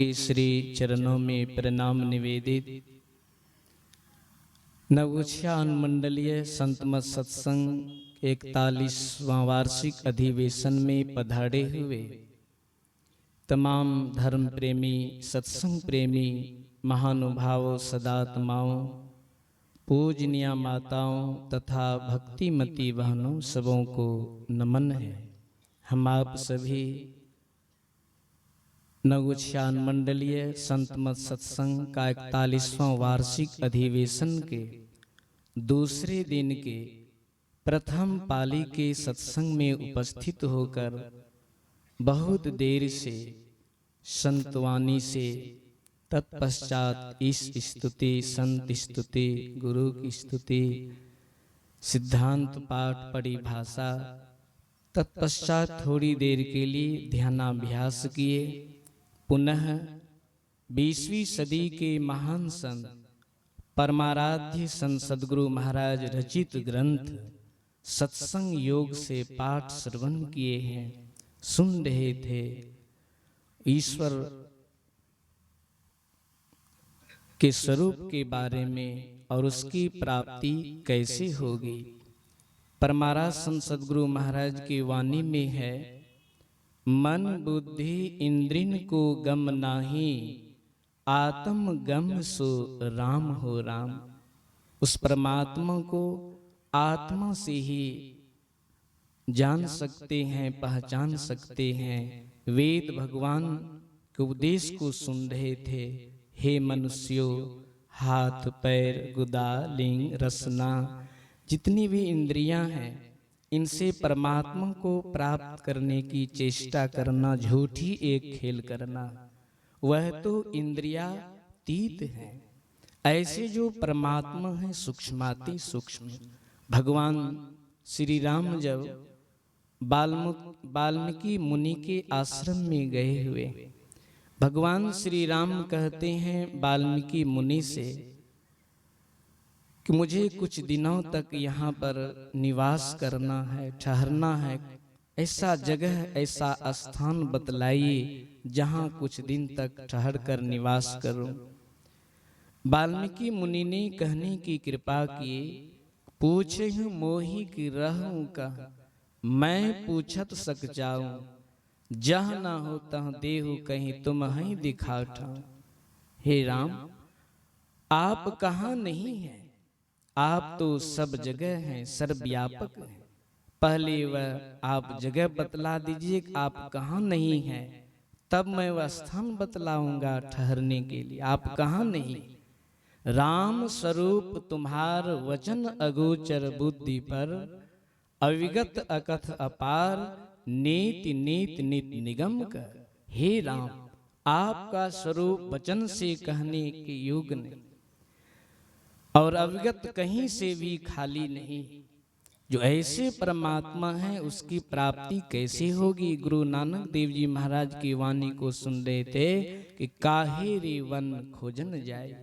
के श्री चरणों में प्रणाम निवेदित। नवगोछिया मंडलीय संतमत सत्संग 41वां वार्षिक अधिवेशन में पधारे हुए तमाम धर्म प्रेमी, सत्संग प्रेमी, महानुभावों, सदात्माओं, पूजनीय माताओं तथा भक्तिमती बहनों, सबों को नमन है। हम आप सभी नवगोछिया मंडलीय संतमत सत्संग का 41वां वार्षिक अधिवेशन के दूसरे दिन के प्रथम पाली के सत्संग में उपस्थित होकर बहुत देर से संतवाणी से तत्पश्चात इस स्तुति, संत स्तुति, गुरु की स्तुति, सिद्धांत पाठ, परिभाषा, तत्पश्चात थोड़ी देर के लिए ध्यानाभ्यास किए। पुनः 20वीं सदी के महान संत परमाराध्य संत सद्गुरु महाराज रचित ग्रंथ सत्संग योग से पाठ श्रवण किए हैं, सुन रहे थे। ईश्वर के स्वरूप के बारे में और उसकी प्राप्ति कैसे होगी। परमाराध्य संत सद्गुरु महाराज की वाणी में है, मन बुद्धि इंद्रिन को गम नाही, आत्म गम सो राम हो राम। उस परमात्मा को आत्मा से ही जान सकते हैं, पहचान सकते हैं। वेद भगवान के उपदेश को सुन रहे थे। हे मनुष्यों, हाथ पैर गुदा लिंग रसना, जितनी भी इंद्रियां हैं, इनसे परमात्मा को प्राप्त करने की चेष्टा करना झूठी एक खेल करना। वह तो इंद्रियातीत है। ऐसे जो परमात्मा है सूक्ष्माति सूक्ष्म। भगवान श्री राम जब वाल्मीकि मुनि के आश्रम में गए हुए, भगवान श्री राम कहते हैं वाल्मीकि मुनि से कि मुझे कुछ दिनों तक यहाँ पर निवास करना है, ठहरना है। ऐसा जगह, ऐसा स्थान बतलाइए जहाँ कुछ दिन तक ठहर कर निवास करूं। वाल्मीकि मुनि ने कहने की कृपा की, पूछे मोहि की रहूं का, मैं पूछत सक जाऊं, जह न हो तह देहु कहीं तुम ही दिखाठा। हे राम, आप कहाँ नहीं हैं? आप तो सब जगह हैं, सर्वव्यापक हैं। पहले वह आप जगह बतला दीजिए, आप कहाँ नहीं हैं, तब मैं वह स्थान बतलाऊंगा ठहरने के लिए। आप कहाँ नहीं? राम स्वरूप तुम्हार वचन अगोचर बुद्धि पर, अविगत अकथ अपार, नीति नीत नित निगम कर। हे राम, आपका स्वरूप वचन से कहने के योग्य नहीं और अविगत कहीं से भी खाली नहीं। जो ऐसे परमात्मा है उसकी प्राप्ति कैसे होगी? गुरु नानक देव जी महाराज की वाणी को सुन रहे थे कि काहे रे वन खोजन जाए।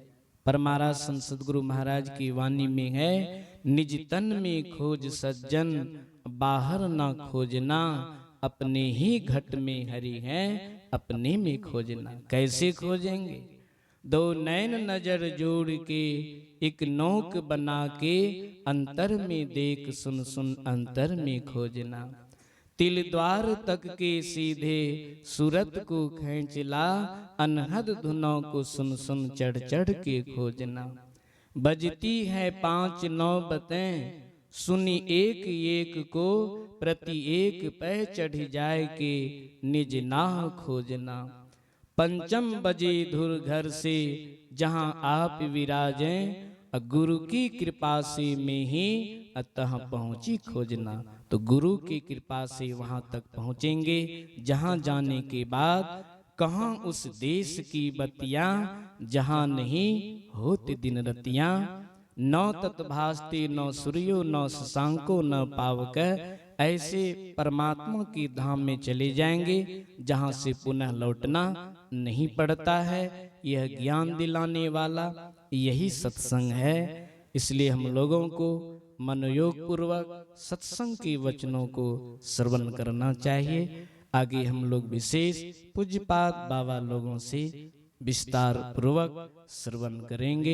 परमाराध्य संत सद्गुरु महाराज की वाणी में है, निज तन में खोज सज्जन, बाहर ना खोजना, अपने ही घट में हरि है, अपने में खोजना। कैसे खोजेंगे? दो नैन नजर जोड़ के एक नोक बना के, अंतर में देख सुन सुन अंतर में खोजना। तिल द्वार तक के सीधे सूरत को खींचला, अनहद धुनों को सुन सुन चढ़ चढ़ के खोजना। बजती है 5 नौबतें, सुनी एक एक को, प्रति एक पै चढ़ जाए के, निज नाह खोजना। पंचम बजे धुर घर से, जहां आप विराजें, गुरु की कृपा से में ही अतः पहुंची खोजना। तो गुरु की कृपा से वहां तक पहुंचेंगे, जहां जाने के बाद कहां उस देश की बत्तियां, जहां नहीं होते दिन रतियां। नौ तत्भास्ते नौ सूर्यो नौ शशांको न पावक। ऐसे परमात्मा की धाम में चले जाएंगे जहां से पुनः लौटना नहीं पड़ता है। यह ज्ञान दिलाने वाला यही सत्संग है। इसलिए हम लोगों को मनोयोग पूर्वक सत्संग के वचनों को श्रवण करना चाहिए। आगे हम लोग विशेष पूज्यपाद बाबा लोगों से विस्तार पूर्वक श्रवण करेंगे।